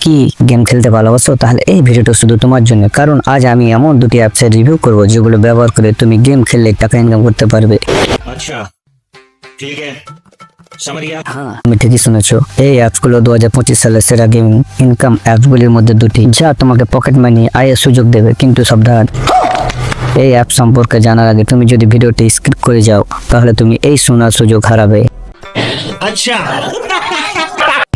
কি গেম খেলতে ভালোবাসো, তাহলে এই ভিডিওটা শুধু তোমার জন্য। কারণ আজ আমি এমন দুটি অ্যাপসের রিভিউ করব যেগুলো ব্যবহার করে তুমি গেম খেললে টাকা ইনকাম করতে পারবে। अच्छा ठीक है समझ गया। হ্যাঁ, তুমি ঠিকই শুনেছো। এই অ্যাপসগুলো 2025 সালের সেরা গেম ইনকাম অ্যাপসগুলির মধ্যে দুটি, যা তোমাকে পকেট মানি আয়ের সুযোগ দেবে। কিন্তু সাবধান, এই অ্যাপ সম্পর্কে জানার আগে তুমি যদি ভিডিওটি স্কিপ করে যাও তাহলে তুমি এই শোনার সুযোগ হারাবে। अच्छा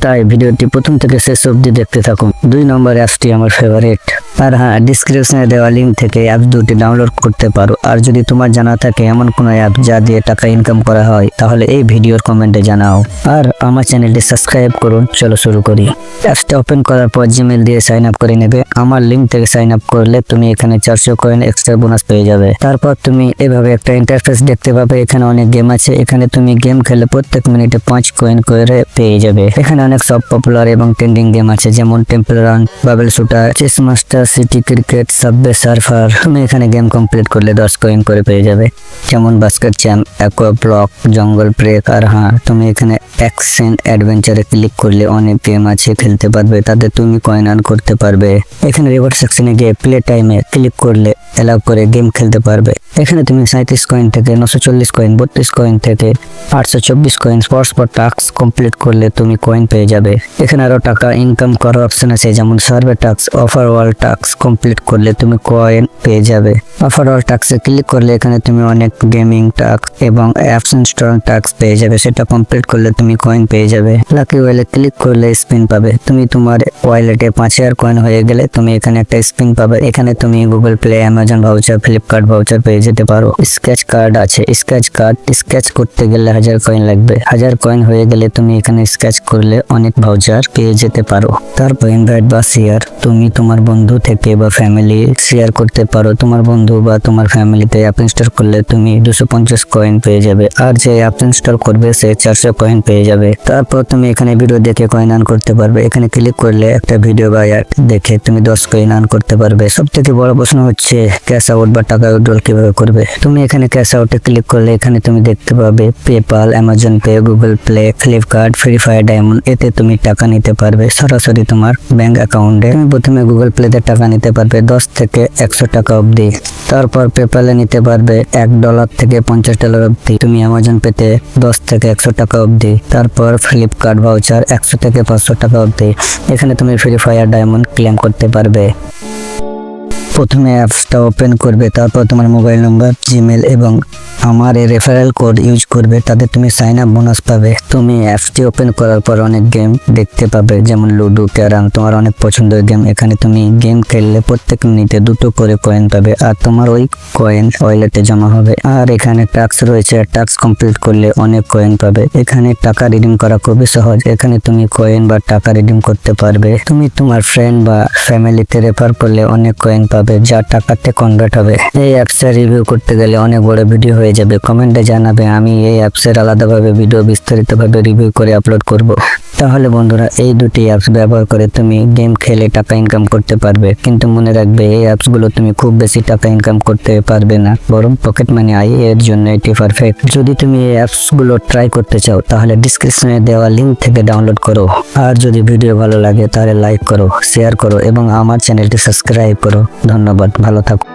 তাই ভিডিওটি প্রথম থেকে শেষ অবধি দেখতে থাকুন। 2 নম্বর অ্যাপসটি আমার ফেভারিট। আর হ্যাঁ, ডিসক্রিপশনে দেওয়া লিঙ্ক থেকে অ্যাপস দুটি ডাউনলোড করতে পারো। আর যদি তোমার জানা থাকে এমন কোনো অ্যাপ যা দিয়ে টাকা ইনকাম করা হয়, তাহলে এই ভিডিওর কমেন্টে জানাও। আর আমার চ্যানেলটি সাবস্ক্রাইব করুন। চলো শুরু করি। অ্যাপসটা ওপেন করার পর জিমেল দিয়ে সাইন আপ করে নেবে। আমার লিঙ্ক থেকে সাইন আপ করলে তুমি এখানে 400 কয়েন এক্সট্রা বোনাস পেয়ে যাবে। তারপর তুমি এভাবে একটা ইন্টারফেস দেখতে পাবে। এখানে অনেক গেম আছে। এখানে তুমি গেম খেলে প্রত্যেক মিনিটে 5 কয়েন করে পেয়ে যাবে। এখানে অনেক সব পপুলার এবং ট্রেন্ডিং গেম আছে, যেমন Temple Run, Bubble Shooter, Chess Master, City Cricket, Subway Surfer. তুমি এখানে গেম কমপ্লিট করলে 10 কয়েন করে পেয়ে যাবে, যেমন বাস্কেট চ্যাম্প, অ্যাকোয়া ব্লক, জঙ্গল ব্রেক। আর হ্যাঁ, তুমি এখানে অ্যাকশন অ্যাডভেঞ্চারে ক্লিক করলে অনেক গেম আছে খেলতে পারবে, তাতে তুমি কয়েন আর্ন করতে পারবে। এখানে রিওয়ার্ড সেকশনে গিয়ে প্লে টাইমে ক্লিক করলে অ্যালাউ করে গেম খেলতে পারবে। এখানে তুমি 37 কয়েন থেকে 940 কয়েন, 32 কয়েন থেকে 824 কয়েন পর টাস্ক কমপ্লিট করলে তুমি কয়েন পেয়ে যাবে। এখানে আরো টাকা ইনকাম করার অপশন আছে, যেমন সার্ভে টাস্ক, অফার ওয়াল টাস্ক কমপ্লিট করলে তুমি কয়েন পেয়ে যাবে। অফার ওয়াল টাস্কে ক্লিক করলে এখানে তুমি অনেক গেমিং টাস্ক এবং অ্যাপস ইনস্টল টাস্ক পেয়ে যাবে, সেটা কমপ্লিট করলে তুমি কয়েন পেয়ে যাবে। লাকি ওয়ালে ক্লিক করলে স্পিন পাবে। তুমি তোমার ওয়ালেটে 5000 কয়েন হয়ে গেলে তুমি এখানে একটা স্পিন পাবে। এখানে তুমি Google play, Amazon voucher, Flipkart voucher পেয়ে যেতে পারো। স্কেচ কার্ড আছে। স্কেচ করতে গেলে 1000 কয়েন লাগবে। 1000 কয়েন হয়ে গেলে তুমি এখানে স্কেচ করলে অনেক ভাউচার পেয়ে যেতে পারো। তারপর ইনভাইট বা শেয়ার, তুমি তোমার বন্ধু থেকে বা ফ্যামিলি শেয়ার করতে পারো। তোমার বন্ধু বা তোমার ফ্যামিলিতে অ্যাপ ইনস্টল করলে তুমি 250 কয়েন পেয়ে যাবে, আর যে অ্যাপ ইনস্টল করবে সে 400 কয়েন পেয়ে যাবে। তারপর তুমি এখানে ভিডিও দেখে কয়েন আর্ন করতে পারবে। এখানে ক্লিক করলে একটা ভিডিও বা অ্যাড দেখে তুমি 10 কয়েন আর্ন করতে পারবে। সব থেকে বড় প্রশ্ন হচ্ছে ক্যাশ আউট বা টাকা উইথড্রল কিভাবে করবে। তুমি এখানে ক্যাশ আউটে ক্লিক করলে এখানে তুমি দেখতে পাবে PayPal, Amazon pay, Google play, Flipkart, free fire diamond. এতে তুমি টাকা নিতে পারবে সরাসরি তোমার ব্যাংক অ্যাকাউন্টে। তুমি প্রথমে গুগল প্লেতে টাকা নিতে পারবে 10 থেকে 100 টাকা অবধি। তারপর পেপালে নিতে পারবে $1 থেকে $50 অবধি। তুমি অ্যামাজন পেতে 10 থেকে 100 টাকা অবধি। তারপর ফ্লিপকার্ট ভাউচার 100 থেকে 500 টাকা অবধি। এখানে তুমি ফ্রি ফায়ার ডায়মন্ড ক্লেম করতে পারবে। প্রথমে অ্যাপসটা ওপেন করবে, তারপর তোমার মোবাইল নম্বর, জিমেল এবং আমার এই রেফারেল কোড ইউজ করবে, তাতে তুমি সাইন আপ বোনাস পাবে। তুমি অ্যাপসটি ওপেন করার পর অনেক গেম দেখতে পাবে, যেমন লুডো, ক্যারাম, তোমার অনেক পছন্দের গেম। এখানে তুমি গেম খেললে প্রত্যেক মিনিটে 2 করে কয়েন পাবে, আর তোমার ওই কয়েন ওয়ালেটে জমা হবে। আর এখানে টাস্ক রয়েছে, টাস্ক কমপ্লিট করলে অনেক কয়েন পাবে। এখানে টাকা রিডিম করা খুবই সহজ। এখানে তুমি কয়েন বা টাকা রিডিম করতে পারবে। তুমি তোমার ফ্রেন্ড বা ফ্যামিলিতে রেফার করলে অনেক কয়েন পাবে, যা টাকাতে কনভার্ট হবে। এই অ্যাপসের রিভিউ করতে গেলে অনেক বড় ভিডিও হয়ে যাবে। কমেন্টে জানাবে, আমি এই অ্যাপসের আলাদাভাবে ভিডিও বিস্তারিতভাবে রিভিউ করে আপলোড করব। তাহলে বন্ধুরা, এই দুটি অ্যাপস ব্যবহার করে তুমি গেম খেলে টাকা ইনকাম করতে পারবে। কিন্তু মনে রাখবে, এই অ্যাপসগুলো তুমি খুব বেশি টাকা ইনকাম করতে পারবে না, বরং পকেট মানি আয় এর জন্য এটি পারফেক্ট। যদি তুমি এই অ্যাপসগুলো ট্রাই করতে চাও তাহলে ডিসক্রিপশনে দেওয়া লিঙ্ক থেকে ডাউনলোড করো। আর যদি ভিডিও ভালো লাগে তাহলে লাইক করো, শেয়ার করো এবং আমার চ্যানেলটি সাবস্ক্রাইব করো। ধন্যবাদ, ভালো থাকো।